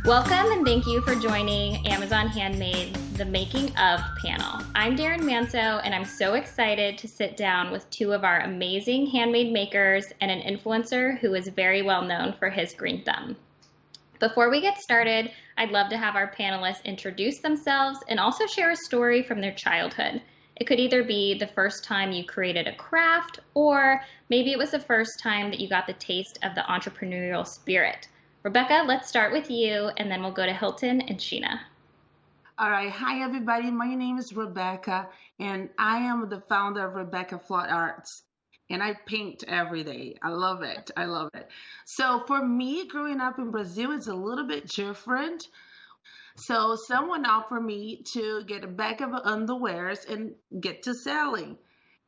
Welcome and thank you for joining Amazon Handmade, the Making of panel. I'm Daron Manso and I'm so excited to sit down with two of our amazing handmade makers and an influencer who is very well known for his green thumb. Before we get started, I'd love to have our panelists introduce themselves and also share a story from their childhood. It could either be the first time you created a craft, or maybe it was the first time that you got the taste of the entrepreneurial spirit. Rebeca, let's start with you, and then we'll go to Hilton and Sheena. All right. Hi, everybody. My name is Rebeca, and I am the founder of Rebeca Flott Arts. And I paint every day. I love it. I love it. So for me, growing up in Brazil is a little bit different. So someone offered me to get a bag of underwears and get to selling.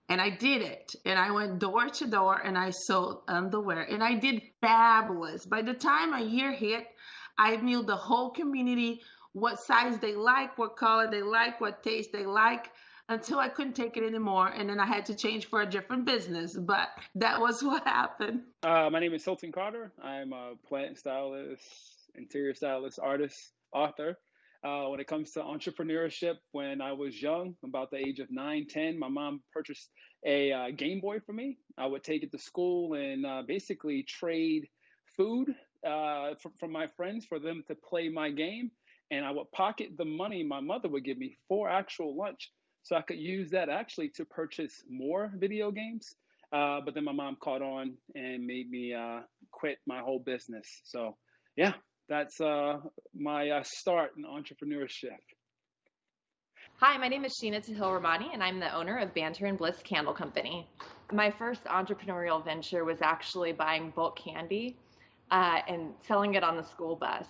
And I did it. And I went door to door and I sold underwear. And I did fabulous. By the time a year hit, I knew the whole community, what size they like, what color they like, what taste they like, until I couldn't take it anymore. And then I had to change for a different business. But that was what happened. My name is Hilton Carter. I'm a plant stylist, interior stylist, artist, author. When it comes to entrepreneurship, when I was young, about the age of 9, 10, my mom purchased a Game Boy for me. I would take it to school and basically trade food from my friends for them to play my game. And I would pocket the money my mother would give me for actual lunch, so I could use that actually to purchase more video games. But then my mom caught on and made me quit my whole business. So yeah, that's my start in entrepreneurship. Hi, my name is Sheena Tahilramani, and I'm the owner of Banter and Bliss Candle Company. My first entrepreneurial venture was actually buying bulk candy and selling it on the school bus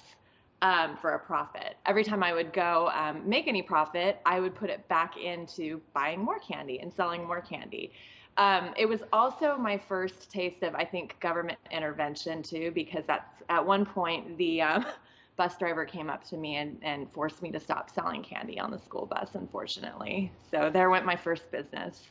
for a profit. Every time I would go make any profit, I would put it back into buying more candy and selling more candy. It was also my first taste of, I think, government intervention too, because that's at one point the bus driver came up to me and forced me to stop selling candy on the school bus, unfortunately. So there went my first business.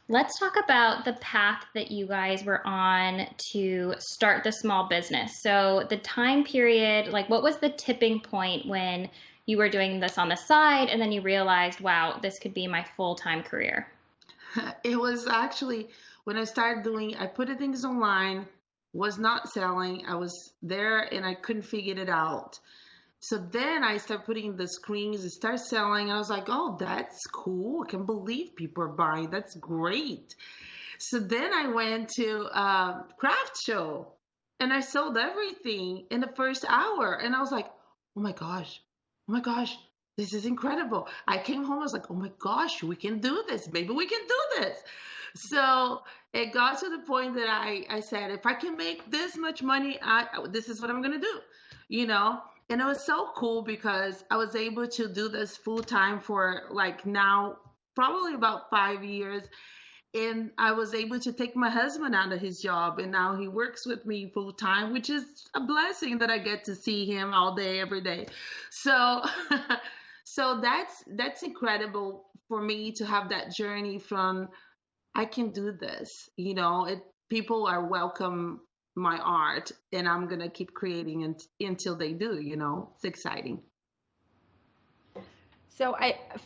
Let's talk about the path that you guys were on to start the small business. So the time period, like what was the tipping point when you were doing this on the side and then you realized, wow, this could be my full-time career? It was actually when I started I put the things online, was not selling. I was there and I couldn't figure it out. So then I started putting the screens, it started selling. And I was like, oh, that's cool. I can't believe people are buying. That's great. So then I went to a craft show and I sold everything in the first hour. And I was like, oh my gosh, this is incredible. I came home, I was like, oh my gosh, we can do this. Maybe we can do this. So it got to the point that I said, if I can make this much money, this is what I'm going to do, you know? And it was so cool because I was able to do this full time for like now, probably about 5 years. And I was able to take my husband out of his job, and now he works with me full time, which is a blessing that I get to see him all day, every day. So, so that's incredible for me to have that journey from I can do this, people are welcome my art and I'm going to keep creating until they do, it's exciting. So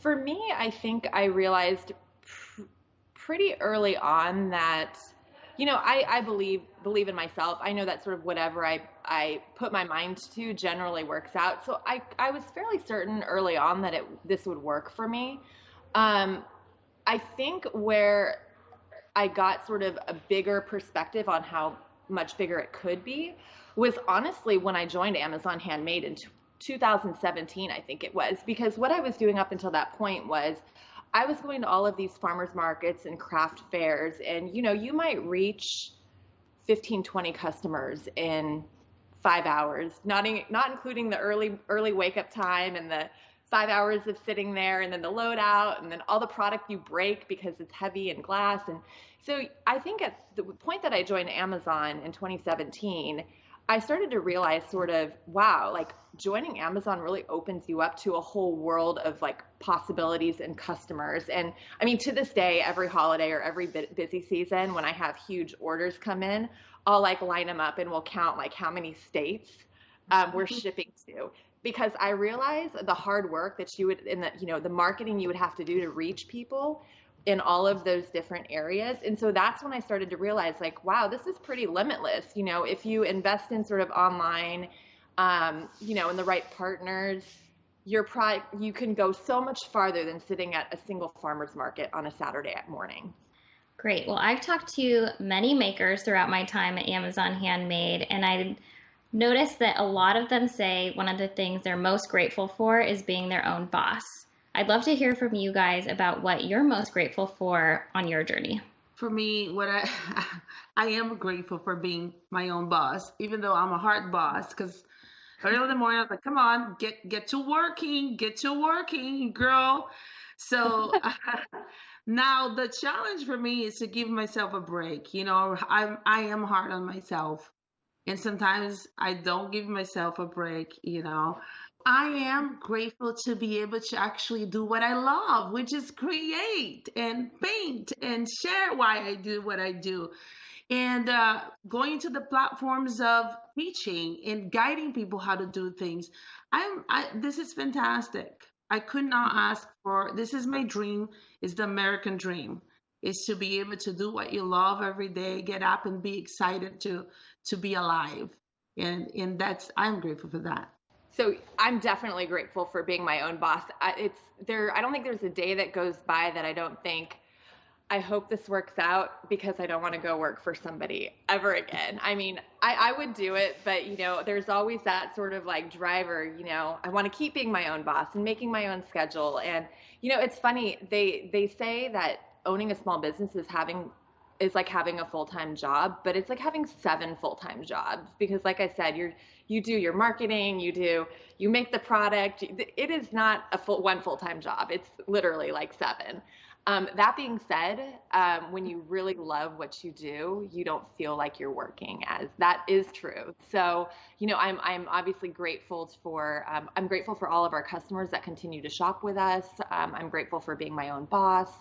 for me, I think I realized pretty early on that, I believe in myself. I know that sort of whatever I put my mind to generally works out. So I was fairly certain early on that this would work for me. I think where I got sort of a bigger perspective on how much bigger it could be was honestly when I joined Amazon Handmade in 2017, I think it was, because what I was doing up until that point was I was going to all of these farmers markets and craft fairs, and you might reach 15, 20 customers in 5 hours, not including the early wake up time and the 5 hours of sitting there and then the load out and then all the product you break because it's heavy and glass. And so I think at the point that I joined Amazon in 2017, I started to realize sort of, wow, like joining Amazon really opens you up to a whole world of like possibilities and customers. And I mean, to this day, every holiday or every busy season, when I have huge orders come in, I'll like line them up and we'll count like how many states we're shipping to, because I realize the hard work that you would, in the, the marketing you would have to do to reach people in all of those different areas. And so that's when I started to realize, like, wow, this is pretty limitless. If you invest in sort of online, and the right partners, you can go so much farther than sitting at a single farmer's market on a Saturday morning. Great. Well, I've talked to many makers throughout my time at Amazon Handmade, and I noticed that a lot of them say one of the things they're most grateful for is being their own boss. I'd love to hear from you guys about what you're most grateful for on your journey. For me, what I am grateful for being my own boss, even though I'm a hard boss, because early in the morning I was like, come on, get to working, girl. So now the challenge for me is to give myself a break. I am hard on myself, and sometimes I don't give myself a break. I am grateful to be able to actually do what I love, which is create and paint and share why I do what I do. And going to the platforms of teaching and guiding people how to do things. This is fantastic. I could not ask for, this is my dream, is the American dream, is to be able to do what you love every day, get up and be excited to be alive. And I'm grateful for that. So I'm definitely grateful for being my own boss. I don't think there's a day that goes by that I don't think, I hope this works out, because I don't want to go work for somebody ever again. I mean, I would do it, but there's always that sort of like driver, I want to keep being my own boss and making my own schedule. And, it's funny, they say that owning a small business is like having a full-time job, but it's like having 7 full-time jobs, because like I said, you do your marketing, you make the product. It is not one full-time job. It's literally like 7. That being said, when you really love what you do, you don't feel like you're working. As that is true. So, I'm obviously grateful for all of our customers that continue to shop with us. I'm grateful for being my own boss.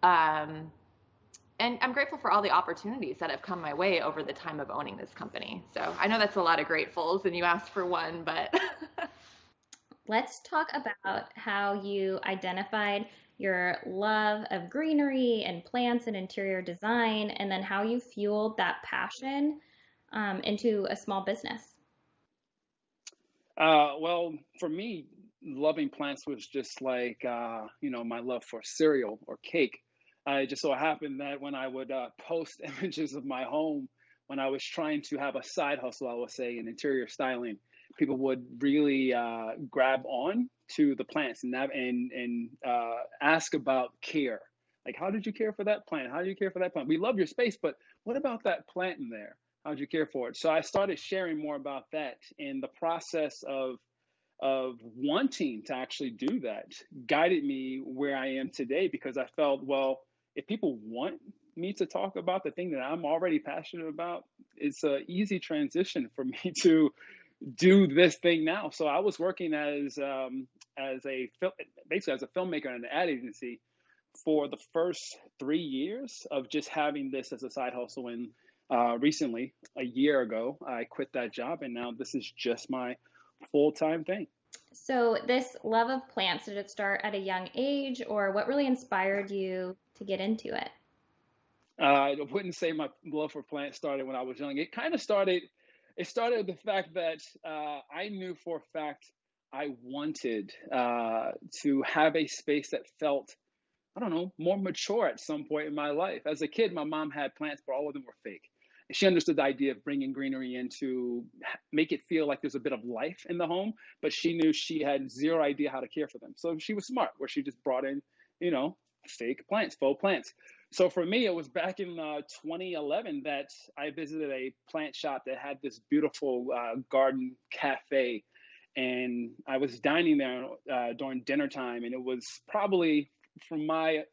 And I'm grateful for all the opportunities that have come my way over the time of owning this company. So I know that's a lot of gratefuls, and you asked for one, but. Let's talk about how you identified your love of greenery and plants and interior design, and then how you fueled that passion into a small business. Well, for me, loving plants was just like, my love for cereal or cake. It just so happened that when I would post images of my home, when I was trying to have a side hustle, I would say, in interior styling, people would really grab on to the plants and ask about care. Like, how did you care for that plant? How do you care for that plant? We love your space, but what about that plant in there? How did you care for it? So I started sharing more about that, and the process of wanting to actually do that guided me where I am today, because I felt, well, if people want me to talk about the thing that I'm already passionate about, it's an easy transition for me to do this thing now. So I was working basically as a filmmaker in an ad agency for the first 3 years of just having this as a side hustle. And recently, a year ago, I quit that job, and now this is just my full-time thing. So this love of plants, did it start at a young age, or what really inspired you to get into it? I wouldn't say my love for plants started when I was young. It started with the fact that I knew for a fact I wanted to have a space that felt, I don't know, more mature at some point in my life. As a kid, my mom had plants, but all of them were fake. And she understood the idea of bringing greenery in to make it feel like there's a bit of life in the home, but she knew she had zero idea how to care for them. So she was smart, where she just brought in, fake plants, faux plants. So for me, it was back in 2011 that I visited a plant shop that had this beautiful garden cafe. And I was dining there during dinner time, and it was probably, from my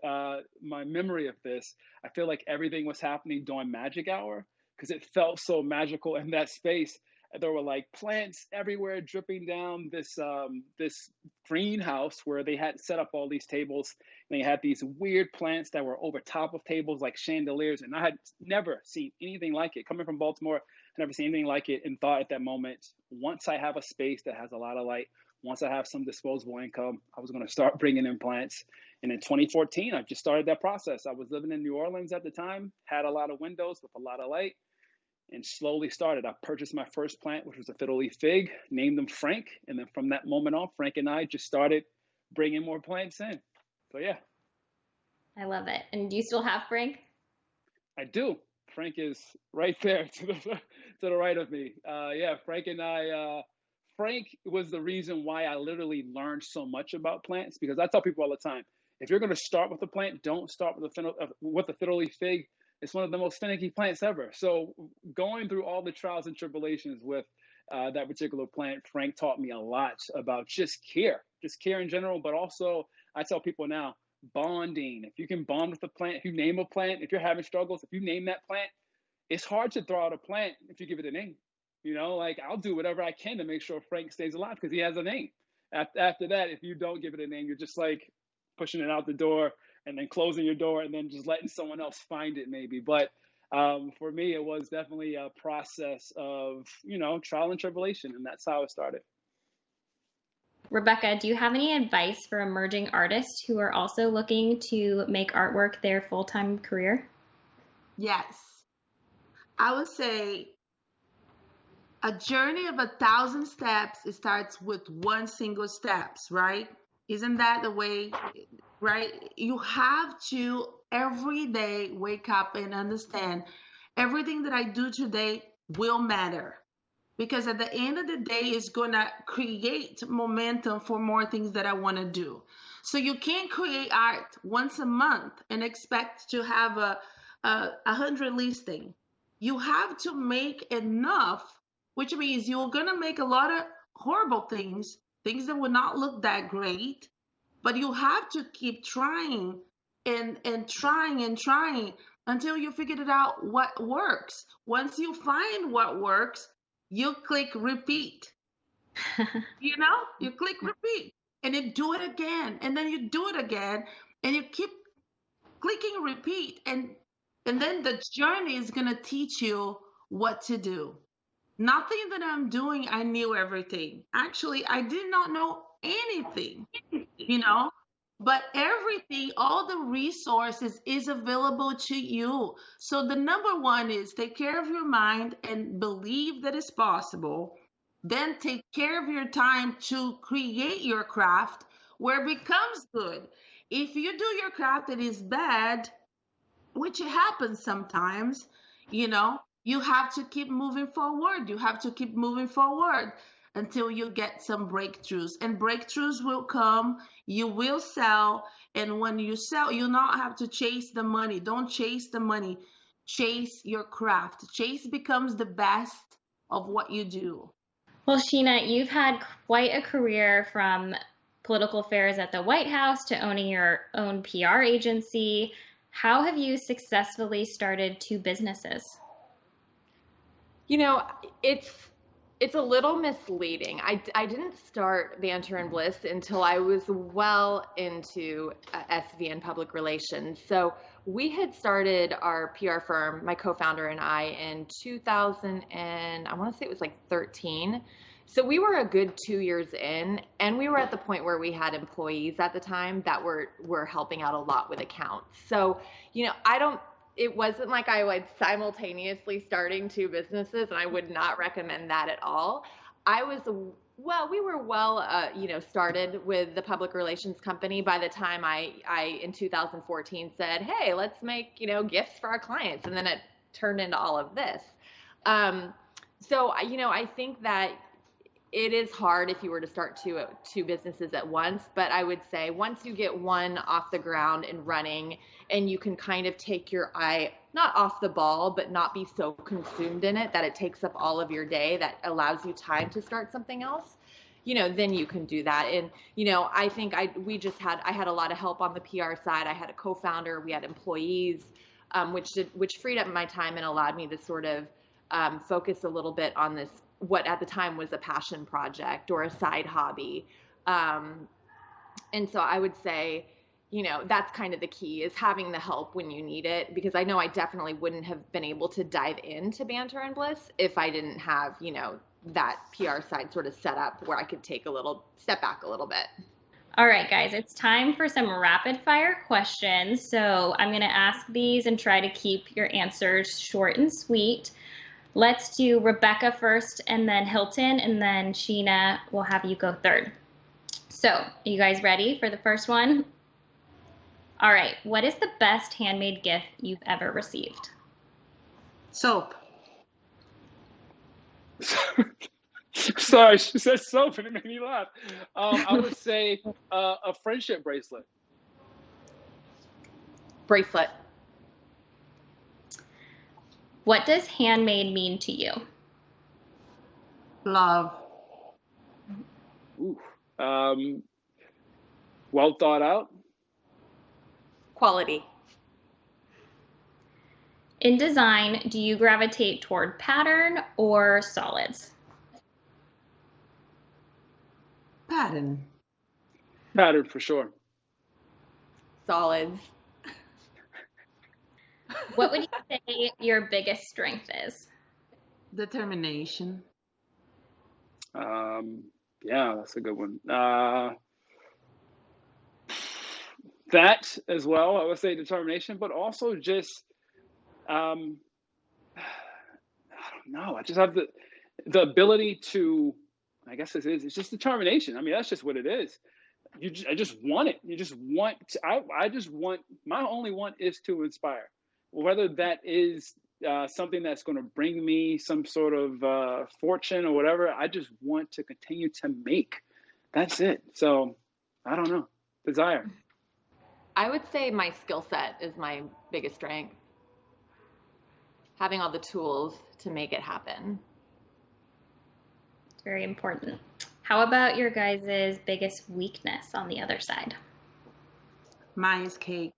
memory of this, I feel like everything was happening during magic hour, because it felt so magical in that space. There were like plants everywhere dripping down this greenhouse where they had set up all these tables. And they had these weird plants that were over top of tables like chandeliers, and I had never seen anything like it. Coming from Baltimore, I never seen anything like it, and thought at that moment, once I have a space that has a lot of light, once I have some disposable income, I was going to start bringing in plants. And in 2014, I just started that process. I was living in New Orleans at the time, had a lot of windows with a lot of light, and slowly started. I purchased my first plant, which was a fiddle leaf fig, named him Frank. And then from that moment on, Frank and I just started bringing more plants in. So yeah. I love it. And do you still have Frank? I do. Frank is right there to the right of me. Yeah, Frank and I, Frank was the reason why I literally learned so much about plants, because I tell people all the time, if you're going to start with a plant, don't start with a fiddle leaf fig. It's one of the most finicky plants ever. So going through all the trials and tribulations with that particular plant, Frank taught me a lot about just care in general. But also, I tell people now, bonding. If you can bond with a plant, if you name a plant, if you're having struggles, if you name that plant, it's hard to throw out a plant if you give it a name. You know, like I'll do whatever I can to make sure Frank stays alive because he has a name. After that, if you don't give it a name, you're just like pushing it out the door and then closing your door and then just letting someone else find it maybe. But for me, it was definitely a process of, trial and tribulation. And that's how it started. Rebeca, do you have any advice for emerging artists who are also looking to make artwork their full-time career? Yes. I would say a journey of 1,000 steps, it starts with one single steps, right? Isn't that the way, right? You have to every day wake up and understand everything that I do today will matter. Because at the end of the day, it's going to create momentum for more things that I want to do. So you can't create art once a month and expect to have a 100 listing. You have to make enough, which means you're going to make a lot of horrible things that will not look that great, but you have to keep trying and trying until you figure it out what works. Once you find what works, you click repeat. You click repeat and you do it again, and then you do it again, and you keep clicking repeat, and then the journey is going to teach you what to do. Nothing that I'm doing, I knew everything. Actually, I did not know anything, but everything, all the resources is available to you. So the number one is take care of your mind and believe that it's possible. Then take care of your time to create your craft where it becomes good. If you do your craft that is bad, which happens sometimes, you have to keep moving forward. You have to keep moving forward until you get some breakthroughs. And breakthroughs will come. You will sell. And when you sell, you not have to chase the money. Don't chase the money. Chase your craft. Chase becomes the best of what you do. Well, Sheena, you've had quite a career from political affairs at the White House to owning your own PR agency. How have you successfully started two businesses? It's a little misleading. I didn't start Banter and Bliss until I was well into SV and public relations. So we had started our PR firm, my co-founder and I, in 2000 and I want to say it was like 13. So we were a good 2 years in, and we were at the point where we had employees at the time that were helping out a lot with accounts. So, it wasn't like I was simultaneously starting two businesses, and I would not recommend that at all. We were started with the public relations company by the time I in 2014 said, hey, let's make, gifts for our clients. And then it turned into all of this. I think that it is hard if you were to start two businesses at once, but I would say once you get one off the ground and running, and you can kind of take your eye not off the ball, but not be so consumed in it that it takes up all of your day, that allows you time to start something else, then you can do that. And, I think I had a lot of help on the PR side. I had a co-founder, we had employees, which freed up my time and allowed me to sort of focus a little bit on this what at the time was a passion project or a side hobby. And so I would say, that's kind of the key, is having the help when you need it, because I know I definitely wouldn't have been able to dive into Banter and Bliss if I didn't have, that PR side sort of set up where I could take a little step back a little bit. All right, guys, it's time for some rapid fire questions. So I'm going to ask these and try to keep your answers short and sweet. Let's do Rebeca first, and then Hilton, and then Sheena, we'll have you go third. So, are you guys ready for the first one? All right, what is the best handmade gift you've ever received? Soap. Sorry, she said soap and it made me laugh. I would say a friendship bracelet. Bracelet. What does handmade mean to you? Love. Ooh. Well thought out. Quality. In design, do you gravitate toward pattern or solids? Pattern. Pattern for sure. Solids. What would you say your biggest strength is? Determination. Yeah, that's a good one. That as well, I would say determination, but also just, I don't know. I just have the ability to, I guess it's just determination. I mean, that's just what it is. I just want it. You just want to, I just want, my only want is to inspire, whether that is something that's going to bring me some sort of fortune or whatever. I just want to continue to make. That's it. So I don't know. Desire. I would say my skill set is my biggest strength. Having all the tools to make it happen. Very important. How about your guys' biggest weakness on the other side? Mine is cake.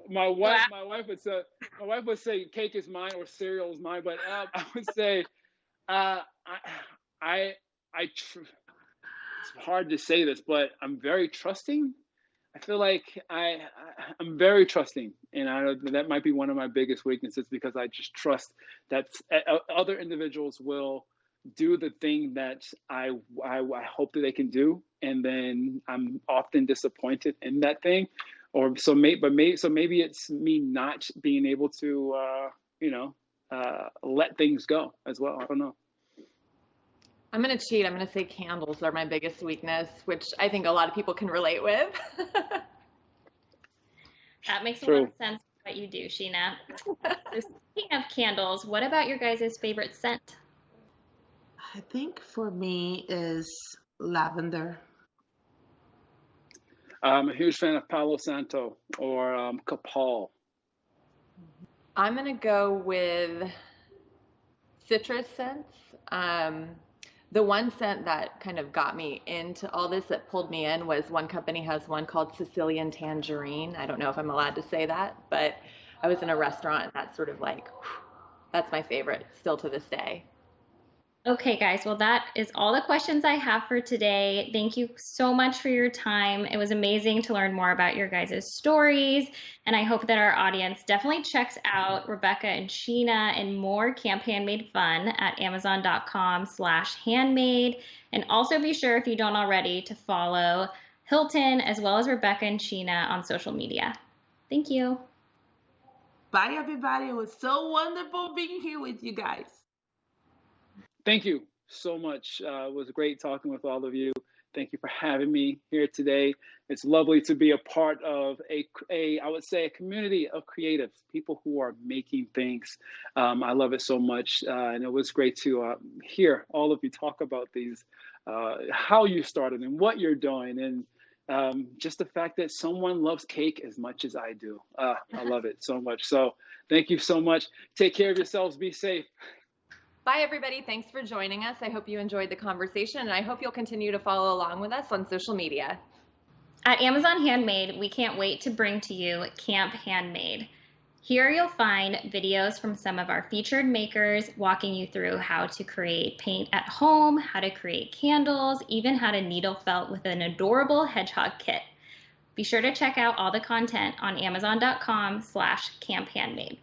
My wife would say cake is mine or cereal is mine, but I would say it's hard to say this, but I'm very trusting. I feel like I'm very trusting, and I know that might be one of my biggest weaknesses, because I just trust that other individuals will do the thing that I hope that they can do, and then I'm often disappointed in that thing, maybe it's me not being able to let things go as well. I don't know. I'm going to cheat. I'm going to say candles are my biggest weakness, which I think a lot of people can relate with. That makes a lot of sense what you do, Sheena. So speaking of candles, what about your guys' favorite scent? I think for me is lavender. I'm a huge fan of Palo Santo or Capal. I'm going to go with citrus scents. The one scent that kind of got me into all this, that pulled me in, was one company has one called Sicilian Tangerine. I don't know if I'm allowed to say that, but I was in a restaurant and that's sort of like, that's my favorite still to this day. Okay, guys, well, that is all the questions I have for today. Thank you so much for your time. It was amazing to learn more about your guys' stories, and I hope that our audience definitely checks out Rebeca and Sheena and more Camp Handmade fun at amazon.com/handmade. And also be sure, if you don't already, to follow Hilton as well as Rebeca and Sheena on social media. Thank you. Bye, everybody. It was so wonderful being here with you guys. Thank you so much. It was great talking with all of you. Thank you for having me here today. It's lovely to be a part of I would say, a community of creatives, people who are making things. I love it so much. And it was great to hear all of you talk about these, how you started and what you're doing. And just the fact that someone loves cake as much as I do. I love it so much. So thank you so much. Take care of yourselves. Be safe. Bye, everybody. Thanks for joining us. I hope you enjoyed the conversation, and I hope you'll continue to follow along with us on social media. At Amazon Handmade, we can't wait to bring to you Camp Handmade. Here you'll find videos from some of our featured makers walking you through how to create paint at home, how to create candles, even how to needle felt with an adorable hedgehog kit. Be sure to check out all the content on amazon.com/camphandmade.